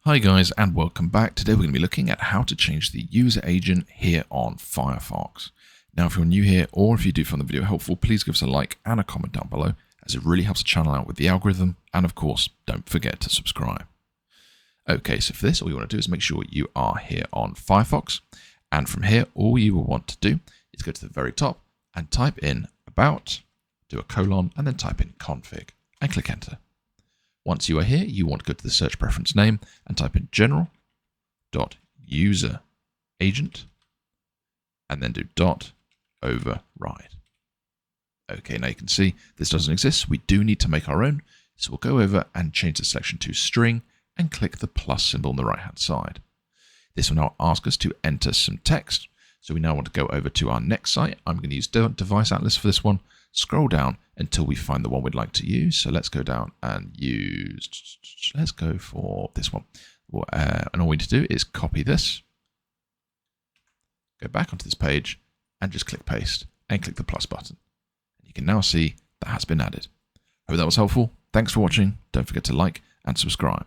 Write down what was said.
Hi guys and welcome back. Today we're going to be looking at how to change the user agent here on Firefox. Now if you're new here or if you do find the video helpful, please give us a like and a comment down below as it really helps the channel out with the algorithm, and of course don't forget to subscribe. Okay, so for this all you want to do is make sure you are here on Firefox, and from here all you will want to do is go to the very top and type in about, do a colon and then type in config and click enter. Once you are here, you want to go to the search preference name and type in general.user agent and then do .override. Okay, now you can see this doesn't exist. We do need to make our own. So we'll go over and change the selection to string and click the plus symbol on the right hand side. This will now ask us to enter some text. So we now want to go over to our next site. I'm going to use Device Atlas for this one. Scroll down until we find the one we'd like to use. So let's go down and let's go for this one. And all we need to do is copy this, go back onto this page and just click paste and click the plus button. You can now see that has been added. Hope that was helpful. Thanks for watching. Don't forget to like and subscribe.